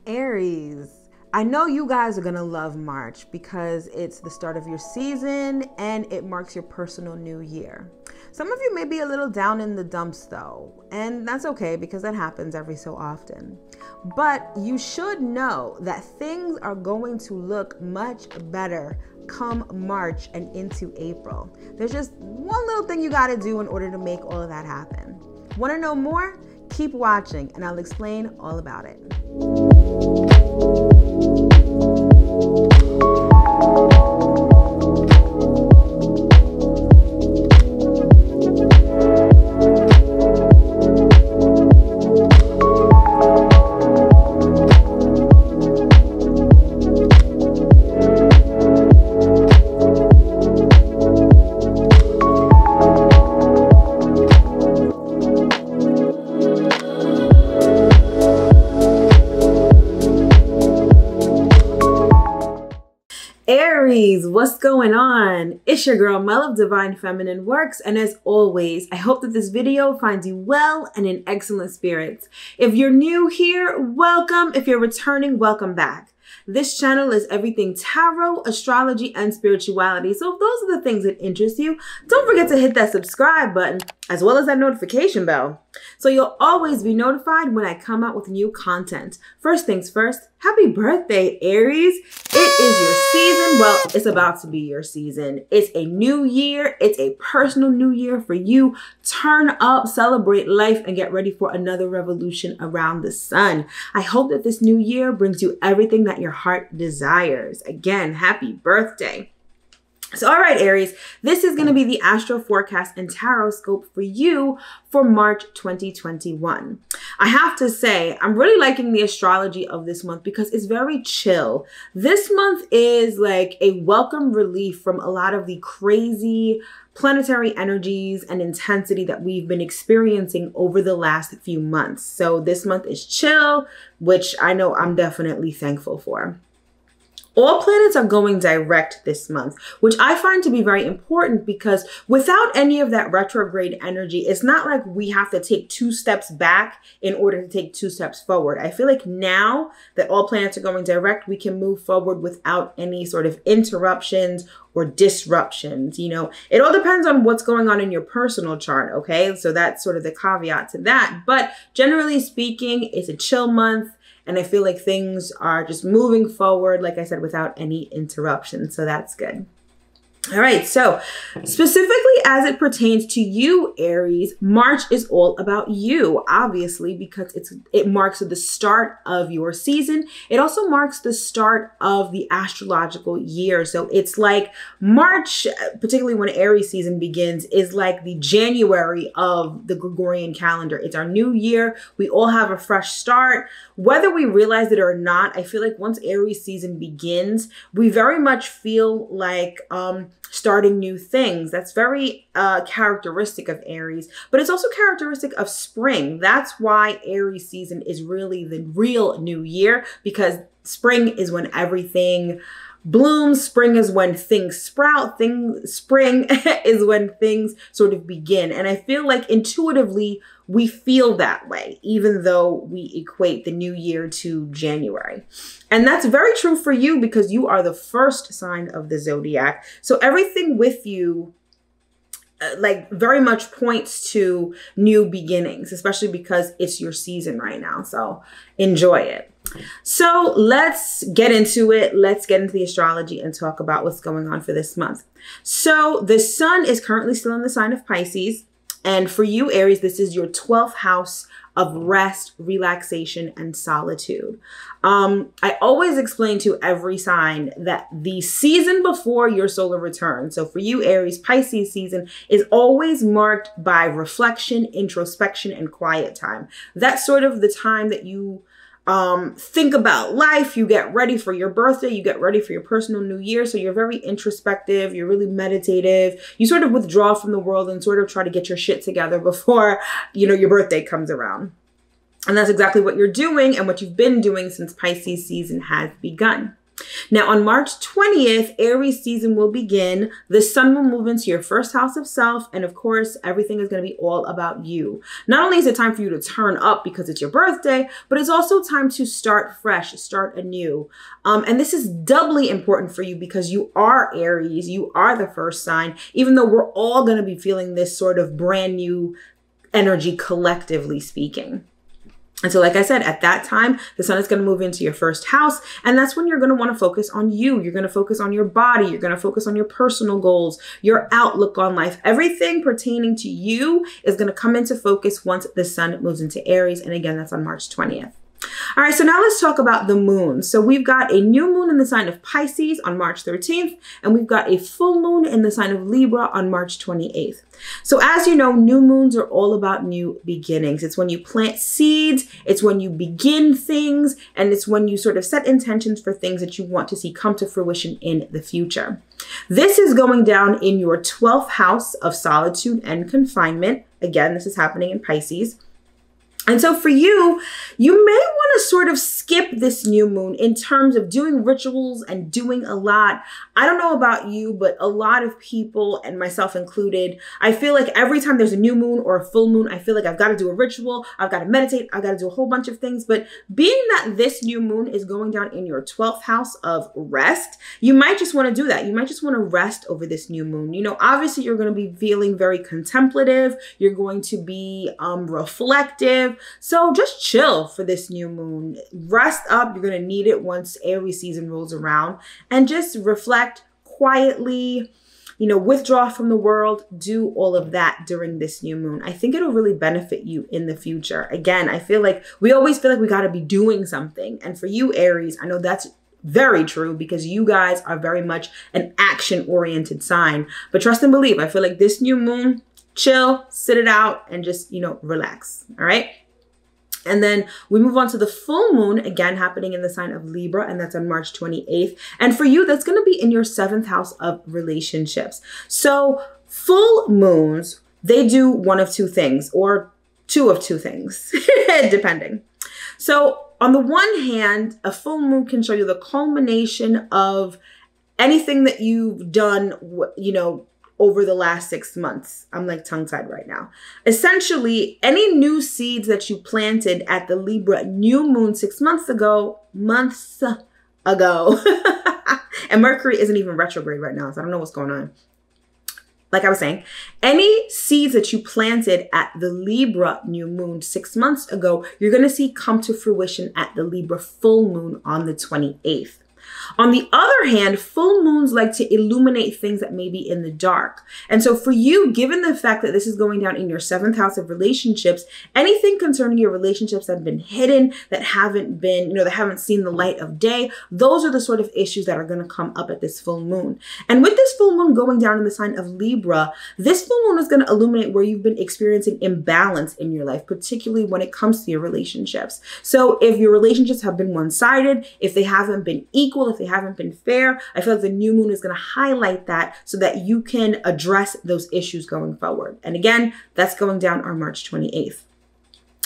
Aries, I know you guys are gonna love March because it's the start of your season and it marks your personal new year. Some of you may be a little down in the dumps though, and that's okay because that happens every so often. But you should know that things are going to look much better come March and into April. There's just one little thing you gotta do in order to make all of that happen. Wanna know more? Keep watching and I'll explain all about it. Aries, what's going on? It's your girl Mel of Divine Feminine Works, and as always, I hope that this video finds you well and in excellent spirits. If you're new here, welcome. If you're returning, welcome back. This channel is everything tarot, astrology, and spirituality. So if those are the things that interest you, don't forget to hit that subscribe button as well as that notification bell, so you'll always be notified when I come out with new content. First things first, happy birthday, Aries. It is your season. Well, it's about to be your season. It's a new year. It's a personal new year for you. Turn up, celebrate life, and get ready for another revolution around the sun. I hope that this new year brings you everything that your heart desires. Again, happy birthday. So, all right, Aries, this is going to be the astro forecast and tarot scope for you for March 2021. I have to say, I'm really liking the astrology of this month because it's very chill. This month is like a welcome relief from a lot of the crazy planetary energies and intensity that we've been experiencing over the last few months. So this month is chill, which I know I'm definitely thankful for. All planets are going direct this month, which I find to be very important because without any of that retrograde energy, it's not like we have to take 2 steps back in order to take 2 steps forward. I feel like now that all planets are going direct, we can move forward without any sort of interruptions or disruptions. You know, it all depends on what's going on in your personal chart, okay? So that's sort of the caveat to that. But generally speaking, it's a chill month. And I feel like things are just moving forward, like I said, without any interruption. So that's good. All right, so specifically as it pertains to you, Aries, March is all about you, obviously, because it marks the start of your season. It also marks the start of the astrological year. So it's like March, particularly when Aries season begins, is like the January of the Gregorian calendar. It's our new year. We all have a fresh start. Whether we realize it or not, I feel like once Aries season begins, we very much feel like starting new things. That's very characteristic of Aries, but it's also characteristic of spring. That's why Aries season is really the real new year, because spring is when everything blooms. Spring is when things sprout. Spring is when things sort of begin. And I feel like intuitively we feel that way, even though we equate the new year to January. And that's very true for you because you are the first sign of the zodiac. So everything with you like very much points to new beginnings, especially because it's your season right now. So enjoy it. So let's get into it. Let's get into the astrology and talk about what's going on for this month. So the sun is currently still in the sign of Pisces. And for you, Aries, this is your 12th house of rest, relaxation, and solitude. I always explain to every sign that the season before your solar return, so for you, Aries, Pisces season, is always marked by reflection, introspection, and quiet time. That's sort of the time that you think about life, you get ready for your birthday, you get ready for your personal new year. So you're very introspective, you're really meditative, you sort of withdraw from the world and sort of try to get your shit together before, you know, your birthday comes around. And that's exactly what you're doing and what you've been doing since Pisces season has begun. Now, on March 20th, Aries season will begin. The sun will move into your first house of self. And of course, everything is going to be all about you. Not only is it time for you to turn up because it's your birthday, but it's also time to start fresh, start anew. And this is doubly important for you because you are Aries. You are the first sign, even though we're all going to be feeling this sort of brand new energy, collectively speaking. And so, like I said, at that time, the sun is going to move into your first house. And that's when you're going to want to focus on you. You're going to focus on your body. You're going to focus on your personal goals, your outlook on life. Everything pertaining to you is going to come into focus once the sun moves into Aries. And again, that's on March 20th. All right, so now let's talk about the moon. So we've got a new moon in the sign of Pisces on March 13th, and we've got a full moon in the sign of Libra on March 28th. So as you know, new moons are all about new beginnings. It's when you plant seeds, it's when you begin things, and it's when you sort of set intentions for things that you want to see come to fruition in the future. This is going down in your 12th house of solitude and confinement. Again, this is happening in Pisces. And so for you, you may want to sort of skip this new moon in terms of doing rituals and doing a lot. I don't know about you, but a lot of people, and myself included, I feel like every time there's a new moon or a full moon, I feel like I've got to do a ritual, I've got to meditate, I've got to do a whole bunch of things. But being that this new moon is going down in your 12th house of rest, you might just want to do that. You might just want to rest over this new moon. You know, obviously you're going to be feeling very contemplative. You're going to be reflective. So just chill for this new moon. Rest up. You're going to need it once Aries season rolls around, and just reflect quietly, you know, withdraw from the world, do all of that during this new moon. I think it'll really benefit you in the future. Again, I feel like we always feel like we got to be doing something. And for you, Aries, I know that's very true because you guys are very much an action-oriented sign. But trust and believe, I feel like this new moon, chill, sit it out, and just, you know, relax. All right. And then we move on to the full moon, again happening in the sign of Libra, and that's on March 28th. And for you, that's going to be in your 7th house of relationships. So full moons, they do one of two things, or two of two things, depending. So on the one hand, a full moon can show you the culmination of anything that you've done, you know, over the last 6 months. I'm like tongue-tied right now. Essentially, any new seeds that you planted at the Libra new moon 6 months ago, and Mercury isn't even retrograde right now, so I don't know what's going on. Like I was saying, any seeds that you planted at the Libra new moon 6 months ago, you're going to see come to fruition at the Libra full moon on the 28th. On the other hand, full moons like to illuminate things that may be in the dark. And so for you, given the fact that this is going down in your 7th house of relationships, anything concerning your relationships that have been hidden, that haven't been, you know, that haven't seen the light of day, those are the sort of issues that are going to come up at this full moon. And with this full moon going down in the sign of Libra, this full moon is going to illuminate where you've been experiencing imbalance in your life, particularly when it comes to your relationships. So if your relationships have been one-sided, if they haven't been equal, if they haven't been fair, I feel like the new moon is going to highlight that so that you can address those issues going forward. And again, that's going down on March 28th.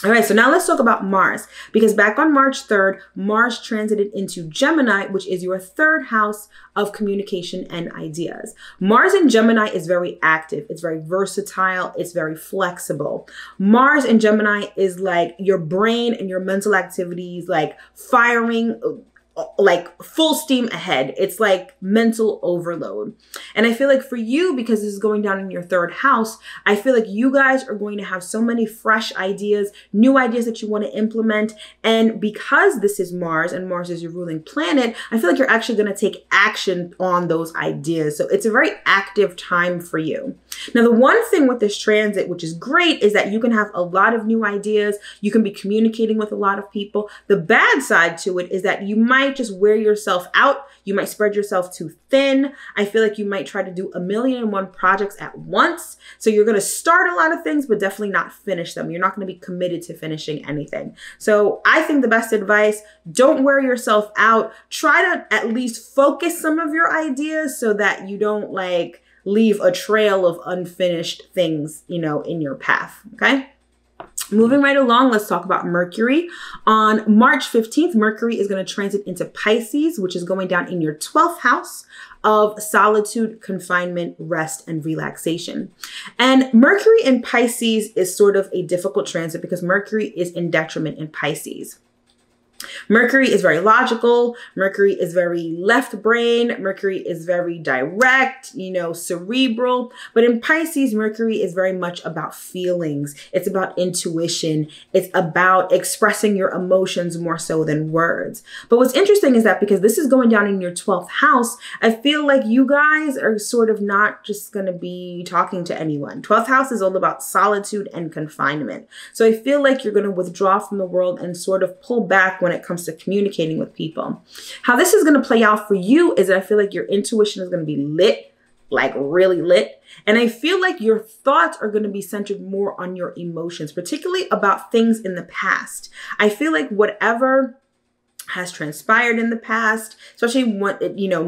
All right, so now let's talk about Mars, because back on March 3rd, Mars transited into Gemini, which is your 3rd house of communication and ideas. Mars in Gemini is very active. It's very versatile. It's very flexible. Mars in Gemini is like your brain and your mental activities, like firing like full steam ahead. It's like mental overload. And I feel like for you, because this is going down in your 3rd house, I feel like you guys are going to have so many fresh ideas, new ideas that you want to implement. And because this is Mars and Mars is your ruling planet, I feel like you're actually going to take action on those ideas. So it's a very active time for you. Now, the one thing with this transit, which is great, is that you can have a lot of new ideas. You can be communicating with a lot of people. The bad side to it is that you might just wear yourself out. You might spread yourself too thin. I feel like you might try to do 1,000,001 projects at once. So you're going to start a lot of things, but definitely not finish them. You're not going to be committed to finishing anything. So I think the best advice, don't wear yourself out. Try to at least focus some of your ideas so that you don't like leave a trail of unfinished things, you know, in your path. Okay. Moving right along, let's talk about Mercury. On March 15th, Mercury is going to transit into Pisces, which is going down in your 12th house of solitude, confinement, rest, and relaxation. And Mercury in Pisces is sort of a difficult transit because Mercury is in detriment in Pisces. Mercury is very logical. Mercury is very left brain. Mercury is very direct, cerebral. But in Pisces, Mercury is very much about feelings. It's about intuition. It's about expressing your emotions more so than words. But what's interesting is that because this is going down in your 12th house, I feel like you guys are sort of not just going to be talking to anyone. 12th house is all about solitude and confinement. So I feel like you're going to withdraw from the world and sort of pull back when it comes to communicating with people. How this is going to play out for you is that I feel like your intuition is going to be lit, like really lit. And I feel like your thoughts are going to be centered more on your emotions, particularly about things in the past. I feel like whatever has transpired in the past, especially when,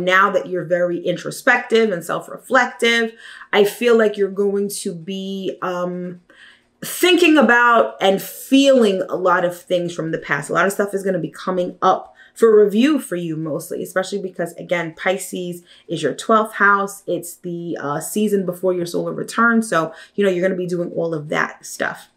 now that you're very introspective and self-reflective, I feel like you're going to be, thinking about and feeling a lot of things from the past. A lot of stuff is going to be coming up for review for you mostly, especially because, again, Pisces is your 12th house. It's the season before your solar return. So, you're going to be doing all of that stuff.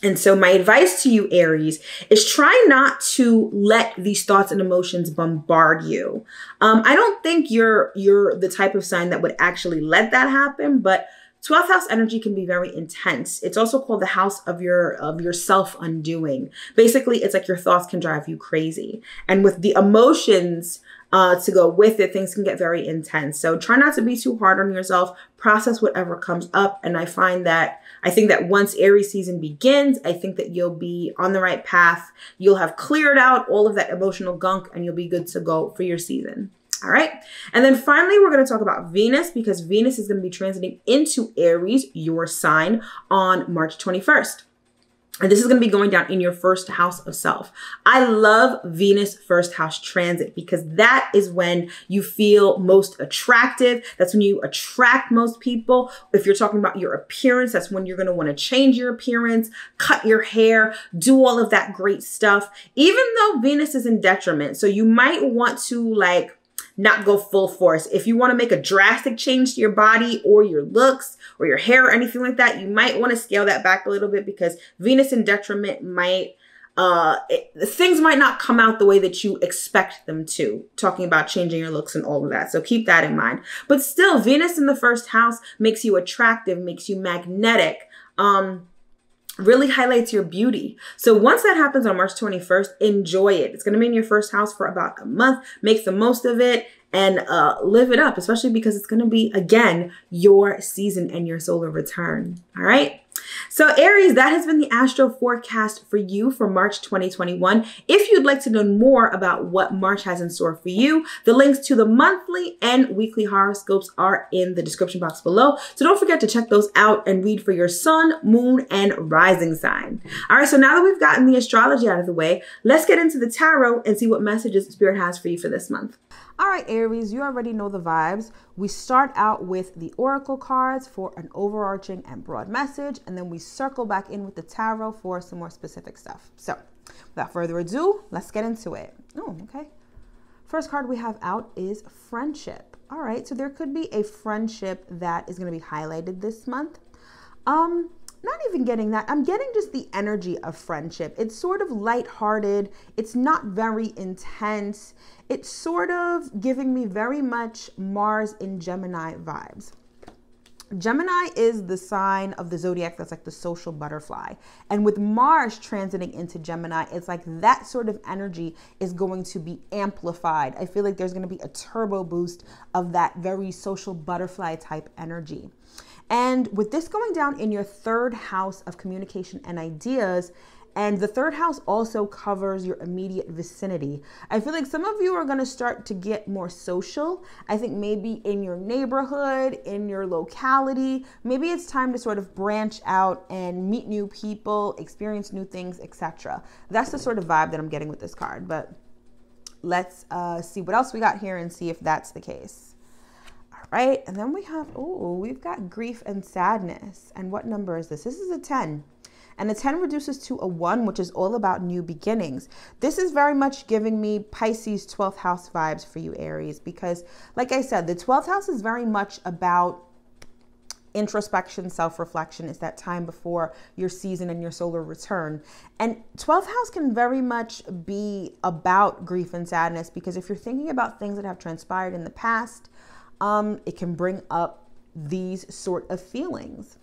And so my advice to you, Aries, is try not to let these thoughts and emotions bombard you. I don't think you're the type of sign that would actually let that happen, but 12th house energy can be very intense. It's also called the house of your self-undoing. Basically, it's like your thoughts can drive you crazy. And with the emotions to go with it, things can get very intense. So try not to be too hard on yourself. Process whatever comes up. And I think that once Aries season begins, I think that you'll be on the right path. You'll have cleared out all of that emotional gunk and you'll be good to go for your season. All right. And then finally, we're going to talk about Venus because Venus is going to be transiting into Aries, your sign, on March 21st. And this is going to be going down in your first house of self. I love Venus first house transit because that is when you feel most attractive. That's when you attract most people. If you're talking about your appearance, that's when you're going to want to change your appearance, cut your hair, do all of that great stuff, even though Venus is in detriment. So you might want to not go full force. If you want to make a drastic change to your body or your looks or your hair or anything like that, you might want to scale that back a little bit because Venus in detriment things might not come out the way that you expect them to, talking about changing your looks and all of that. So keep that in mind. But still, Venus in the first house makes you attractive, makes you magnetic, really highlights your beauty. So once that happens on March 21st, enjoy it. It's going to be in your first house for about a month. Make the most of it and live it up, especially because it's going to be, again, your season and your solar return. All right. So Aries, that has been the astro forecast for you for March 2021. If you'd like to know more about what March has in store for you, the links to the monthly and weekly horoscopes are in the description box below. So don't forget to check those out and read for your sun, moon, and rising sign. All right, so now that we've gotten the astrology out of the way, let's get into the tarot and see what messages Spirit has for you for this month. All right, Aries, you already know the vibes. We start out with the oracle cards for an overarching and broad message, and then we circle back in with the tarot for some more specific stuff. So without further ado, let's get into it. Oh, okay. First card we have out is friendship. All right, so there could be a friendship that is going to be highlighted this month. Not even getting that. I'm getting just the energy of friendship. It's sort of lighthearted. It's not very intense. It's sort of giving me very much Mars in Gemini vibes. Gemini is the sign of the zodiac that's like the social butterfly. And with Mars transiting into Gemini, it's like that sort of energy is going to be amplified. I feel like there's going to be a turbo boost of that very social butterfly type energy. And with this going down in your third house of communication and ideas, and the third house also covers your immediate vicinity, I feel like some of you are going to start to get more social. I think maybe in your neighborhood, in your locality, maybe it's time to sort of branch out and meet new people, experience new things, etc. That's the sort of vibe that I'm getting with this card. But let's see what else we got here and see if that's the case. Right, and then we have, we've got grief and sadness. And what number is this? This is a 10. And a 10 reduces to a 1, which is all about new beginnings. This is very much giving me Pisces 12th house vibes for you, Aries, because like I said, the 12th house is very much about introspection, self-reflection. It's that time before your season and your solar return. And 12th house can very much be about grief and sadness, because if you're thinking about things that have transpired in the past, it can bring up these sort of feelings.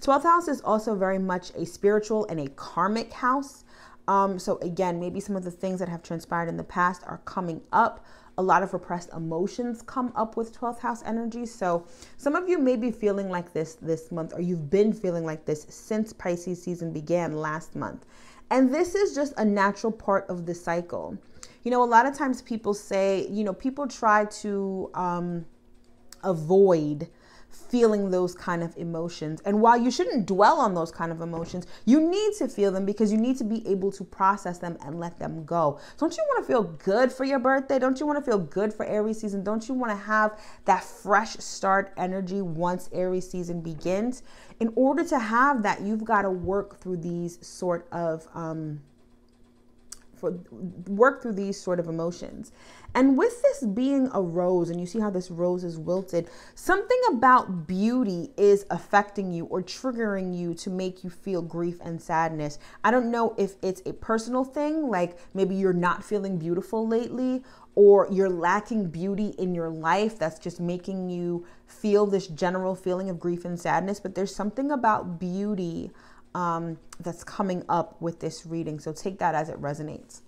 12th house is also very much a spiritual and a karmic house. So again, maybe some of the things that have transpired in the past are coming up. A lot of repressed emotions come up with 12th house energy. So some of you may be feeling like this month, or you've been feeling like this since Pisces season began last month. And this is just a natural part of the cycle. You know, a lot of times people say, you know, people try to avoid feeling those kind of emotions. And while you shouldn't dwell on those kind of emotions, you need to feel them, because you need to be able to process them and let them go. Don't you want to feel good for your birthday? Don't you want to feel good for Aries season? Don't you want to have that fresh start energy once Aries season begins? In order to have that, you've got to work through these sort of emotions. And with this being a rose, and you see how this rose is wilted, something about beauty is affecting you or triggering you to make you feel grief and sadness. I don't know if it's a personal thing, like maybe you're not feeling beautiful lately, or you're lacking beauty in your life that's just making you feel this general feeling of grief and sadness. But there's something about beauty that's coming up with this reading. So take that as it resonates.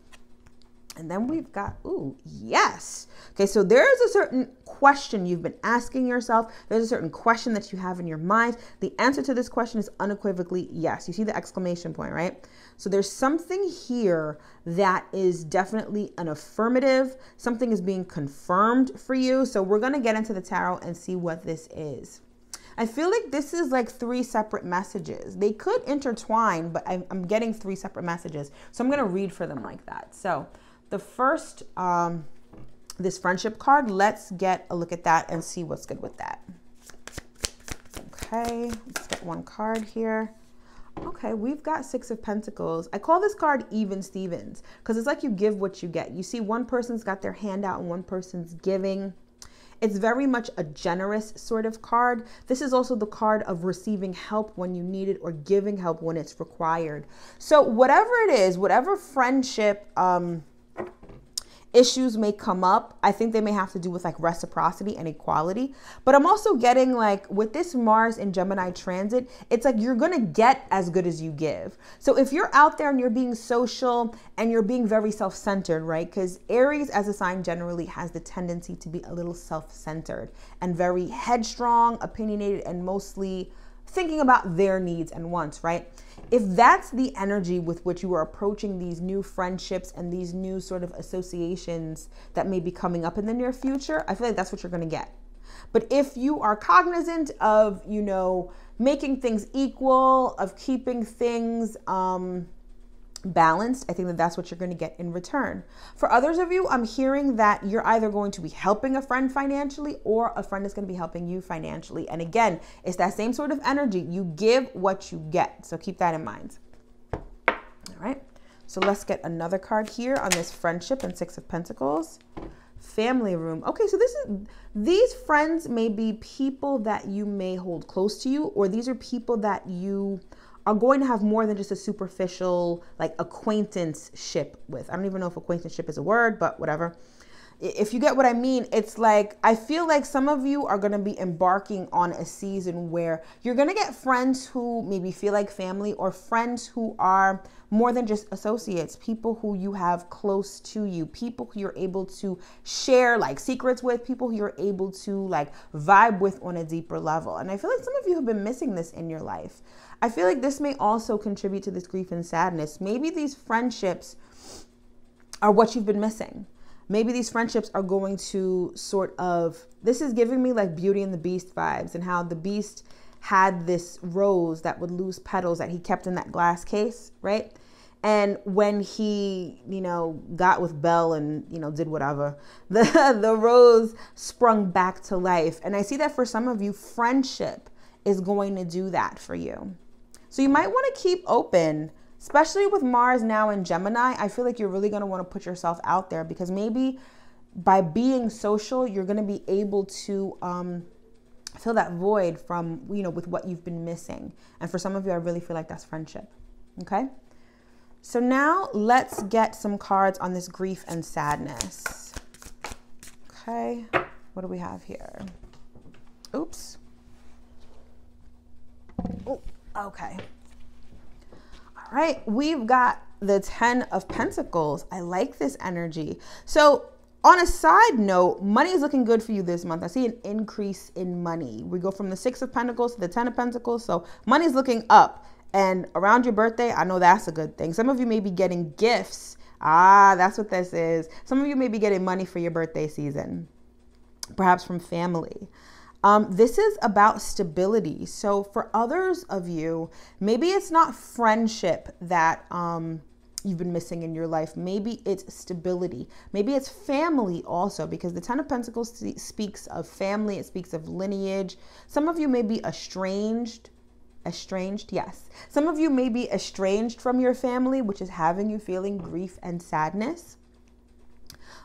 And then we've got, ooh, yes. Okay, so there's a certain question you've been asking yourself. There's a certain question that you have in your mind. The answer to this question is unequivocally yes. You see the exclamation point, right? So there's something here that is definitely an affirmative. Something is being confirmed for you. So we're going to get into the tarot and see what this is. I feel like this is like 3 separate messages. They could intertwine, but I'm getting 3 separate messages. So I'm going to read for them like that. So the first, this friendship card, let's get a look at that and see what's good with that. Okay, let's get one card here. Okay, we've got 6 of Pentacles. I call this card Even Stevens, because it's like you give what you get. You see one person's got their hand out and one person's giving. It's very much a generous sort of card. This is also the card of receiving help when you need it, or giving help when it's required. So whatever it is, whatever friendship issues may come up, I think they may have to do with like reciprocity and equality. But I'm also getting like with this Mars in Gemini transit, it's like you're going to get as good as you give. So if you're out there and you're being social and you're being very self-centered, right? Because Aries as a sign generally has the tendency to be a little self-centered and very headstrong, opinionated, and mostly thinking about their needs and wants, right? If that's the energy with which you are approaching these new friendships and these new sort of associations that may be coming up in the near future, I feel like that's what you're going to get. But if you are cognizant of, you know, making things equal, of keeping things balanced, I think that that's what you're going to get in return. For others of you, I'm hearing that you're either going to be helping a friend financially, or a friend is going to be helping you financially. And again, it's that same sort of energy. You give what you get. So keep that in mind. All right. So let's get another card here on this friendship and 6 of Pentacles. Family room. Okay, so these friends may be people that you may hold close to you, or these are people that you are going to have more than just a superficial like acquaintanceship with. I don't even know if acquaintanceship is a word, but whatever. If you get what I mean, it's like, I feel like some of you are going to be embarking on a season where you're going to get friends who maybe feel like family, or friends who are more than just associates, people who you have close to you, people who you're able to share like secrets with, people who you're able to like vibe with on a deeper level. And I feel like some of you have been missing this in your life. I feel like this may also contribute to this grief and sadness. Maybe these friendships are what you've been missing. Maybe these friendships are going to sort of, this is giving me like Beauty and the Beast vibes, and how the Beast had this rose that would lose petals that he kept in that glass case, right? And when he, you know, got with Belle and, you know, did whatever, the rose sprung back to life. And I see that for some of you, friendship is going to do that for you. So you might want to keep open, especially with Mars now in Gemini. I feel like you're really going to want to put yourself out there, because maybe by being social, you're going to be able to fill that void from, you know, with what you've been missing. And for some of you, I really feel like that's friendship. Okay. So now let's get some cards on this grief and sadness. Okay. What do we have here? Oops. Oh, okay. All right. We've got the 10 of Pentacles. I like this energy. So on a side note, money is looking good for you this month. I see an increase in money. We go from the 6 of Pentacles to the 10 of Pentacles. So money is looking up. And around your birthday, I know that's a good thing. Some of you may be getting gifts. Ah, that's what this is. Some of you may be getting money for your birthday season, perhaps from family. This is about stability. So for others of you, maybe it's not friendship that you've been missing in your life. Maybe it's stability. Maybe it's family also, because the 10 of Pentacles speaks of family. It speaks of lineage. Some of you may be estranged. Yes. Some of you may be estranged from your family, which is having you feeling grief and sadness.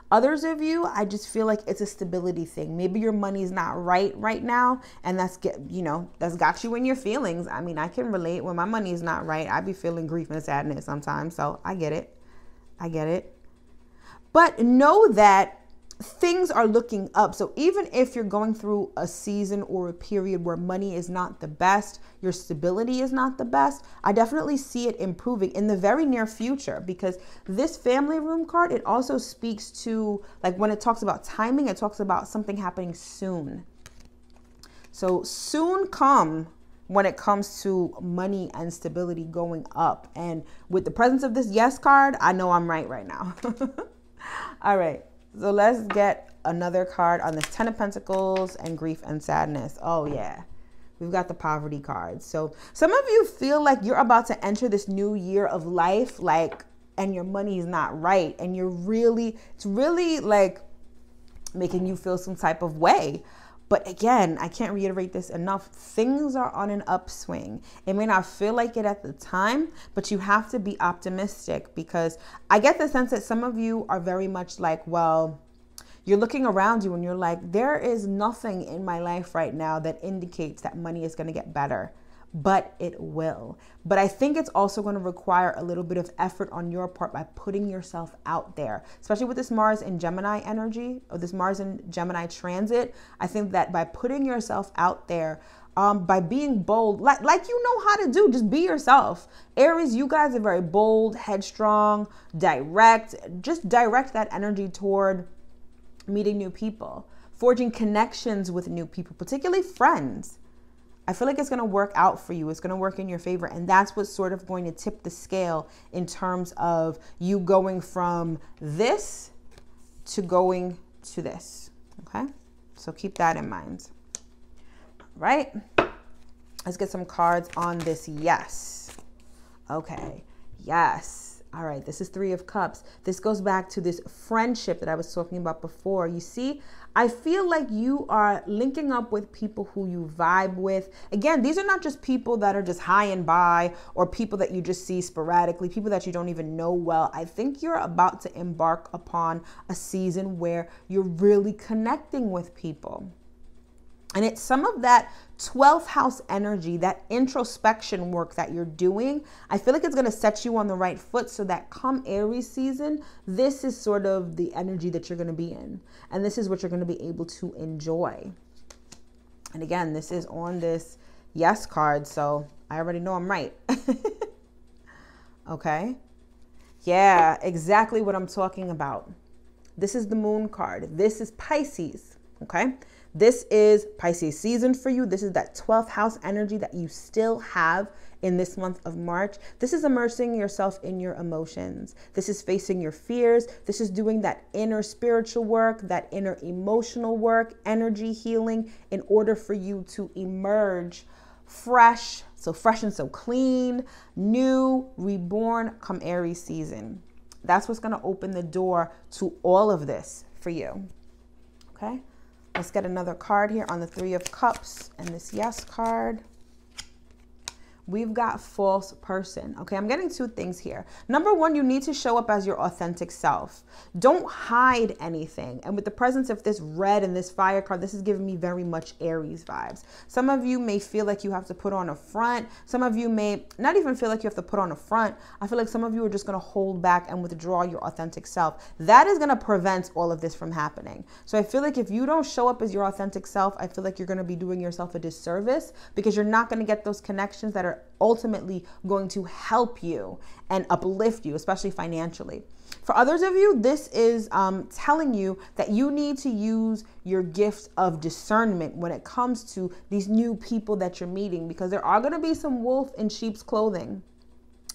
Others of you, I just feel like it's a stability thing. Maybe your money's not right now, and that's got you in your feelings. I mean, I can relate. When my money is not right, I be feeling grief and sadness sometimes. So I get it. But know that things are looking up. So even if you're going through a season or a period where money is not the best, your stability is not the best, I definitely see it improving in the very near future, because this family room card, it also speaks to, like, when it talks about timing, it talks about something happening soon. So soon come when it comes to money and stability going up. And with the presence of this yes card, I know I'm right now. All right. So let's get another card on this 10 of Pentacles and grief and sadness. Oh yeah, we've got the poverty card. So some of you feel like you're about to enter this new year of life, and your money is not right. And it's really like making you feel some type of way. But again, I can't reiterate this enough. Things are on an upswing. It may not feel like it at the time, but you have to be optimistic, because I get the sense that some of you are very much like, well, you're looking around you and you're like, there is nothing in my life right now that indicates that money is going to get better. But it will. But I think it's also going to require a little bit of effort on your part by putting yourself out there, especially with this Mars in Gemini energy, or this Mars in Gemini transit. I think that by putting yourself out there, by being bold, like you know how to do, just be yourself. Aries, you guys are very bold, headstrong, direct. Just direct that energy toward meeting new people, forging connections with new people, particularly friends. I feel like it's going to work out for you. It's going to work in your favor. And that's what's sort of going to tip the scale in terms of you going from this to going to this. Okay. So keep that in mind. All right. Let's get some cards on this. Yes. Okay. Yes. All right. This is 3 of Cups. This goes back to this friendship that I was talking about before. You see, I feel like you are linking up with people who you vibe with. Again, these are not just people that are just high and by, or people that you just see sporadically, people that you don't even know well. I think you're about to embark upon a season where you're really connecting with people. And it's some of that 12th house energy, that introspection work that you're doing. I feel like it's going to set you on the right foot, so that come Aries season, this is sort of the energy that you're going to be in. And this is what you're going to be able to enjoy. And again, this is on this yes card, so I already know I'm right. Okay. Yeah, exactly what I'm talking about. This is the moon card. This is Pisces. Okay. This is Pisces season for you. This is that 12th house energy that you still have in this month of March. This is immersing yourself in your emotions. This is facing your fears. This is doing that inner spiritual work, that inner emotional work, energy healing, in order for you to emerge fresh. So fresh and so clean, new, reborn come Aries season. That's what's going to open the door to all of this for you. Okay. Let's get another card here on the 3 of Cups and this yes card. we've got false person. Okay, I'm getting two things here. Number one, you need to show up as your authentic self. Don't hide anything. And with the presence of this red and this fire card, this is giving me very much Aries vibes. Some of you may feel like you have to put on a front. Some of you may not even feel like you have to put on a front. I feel like some of you are just going to hold back and withdraw your authentic self. That is going to prevent all of this from happening. So I feel like if you don't show up as your authentic self, I feel like you're going to be doing yourself a disservice, because you're not going to get those connections that are ultimately going to help you and uplift you, especially financially. For others of you, this is telling you that you need to use your gift of discernment when it comes to these new people that you're meeting, because there are going to be some wolf in sheep's clothing.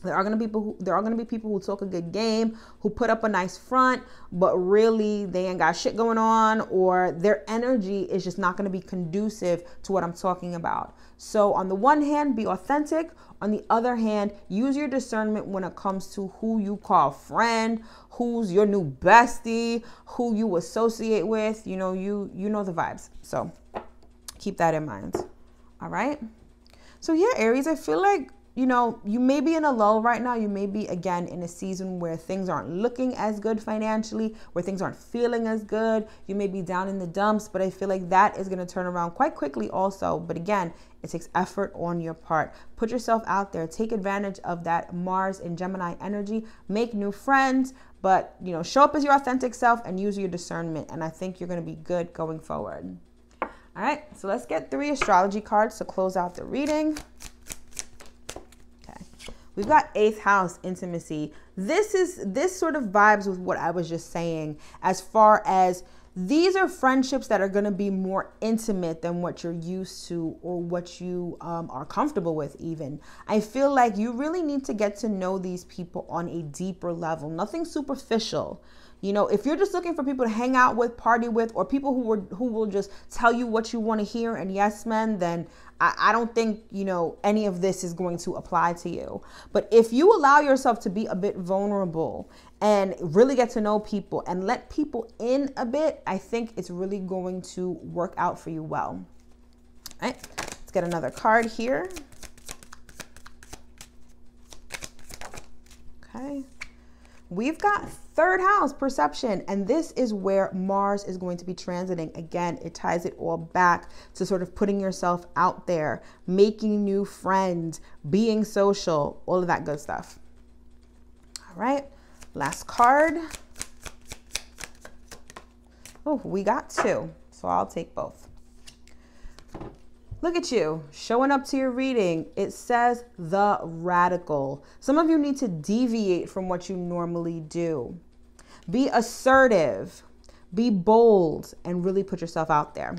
There are going to be people who talk a good game, who put up a nice front, but really they ain't got shit going on, or their energy is just not going to be conducive to what I'm talking about. So on the one hand, be authentic. On the other hand, use your discernment when it comes to who you call friend, who's your new bestie, who you associate with. You know the vibes. So keep that in mind. All right. So yeah, Aries, I feel like, you know, you may be in a lull right now. You may be, again, in a season where things aren't looking as good financially, where things aren't feeling as good. You may be down in the dumps, but I feel like that is going to turn around quite quickly also. But again, it takes effort on your part. Put yourself out there. Take advantage of that Mars and Gemini energy. Make new friends, but, you know, show up as your authentic self and use your discernment. And I think you're going to be good going forward. All right, so let's get 3 astrology cards to close out the reading. We've got 8th house, intimacy. This sort of vibes with what I was just saying, as far as these are friendships that are going to be more intimate than what you're used to, or what you are comfortable with even. I feel like you really need to get to know these people on a deeper level, nothing superficial. You know, if you're just looking for people to hang out with, party with, or people who will just tell you what you want to hear and yes men, then I don't think, you know, any of this is going to apply to you. But if you allow yourself to be a bit vulnerable and really get to know people and let people in a bit, I think it's really going to work out for you well. All right, let's get another card here. Okay. We've got 3rd house, perception, and this is where Mars is going to be transiting. Again, it ties it all back to sort of putting yourself out there, making new friends, being social, all of that good stuff. All right, last card. Oh, we got 2, so I'll take both. Look at you showing up to your reading. It says the radical. Some of you need to deviate from what you normally do. Be assertive, be bold, and really put yourself out there.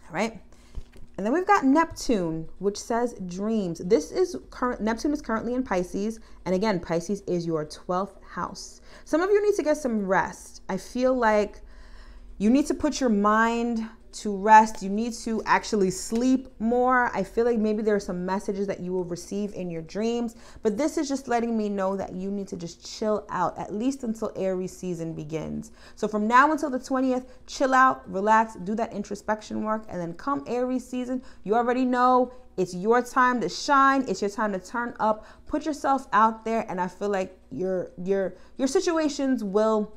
All right. And then we've got Neptune, which says dreams. Neptune is currently in Pisces. And again, Pisces is your 12th house. Some of you need to get some rest. I feel like you need to put your mind to rest. You need to actually sleep more. I feel like maybe there are some messages that you will receive in your dreams, but this is just letting me know that you need to just chill out, at least until Aries season begins. So from now until the 20th, chill out, relax, do that introspection work, and then come Aries season, you already know it's your time to shine. It's your time to turn up, put yourself out there, and I feel like your situations will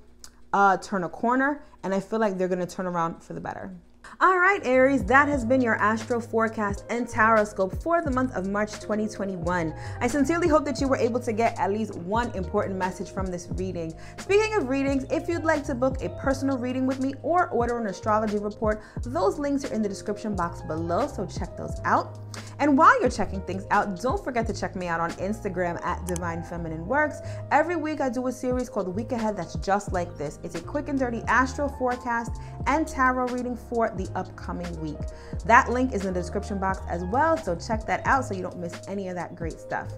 turn a corner, and I feel like they're going to turn around for the better. All right, Aries, that has been your astro forecast and horoscope for the month of March 2021. I sincerely hope that you were able to get at least one important message from this reading. Speaking of readings, if you'd like to book a personal reading with me or order an astrology report, those links are in the description box below, so check those out. And while you're checking things out, don't forget to check me out on Instagram at Divine Feminine Works. Every week I do a series called The Week Ahead that's just like this. It's a quick and dirty astro forecast and tarot reading for the upcoming week. That link is in the description box as well, so check that out so you don't miss any of that great stuff.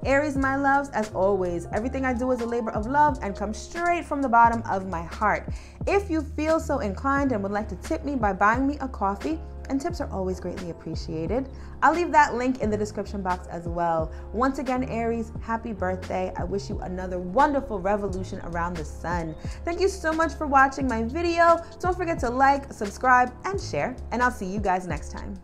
Aries, my loves, as always, everything I do is a labor of love and comes straight from the bottom of my heart. If you feel so inclined and would like to tip me by buying me a coffee, and tips are always greatly appreciated, I'll leave that link in the description box as well. Once again, Aries, happy birthday. I wish you another wonderful revolution around the sun. Thank you so much for watching my video. Don't forget to like, subscribe, and share, and I'll see you guys next time.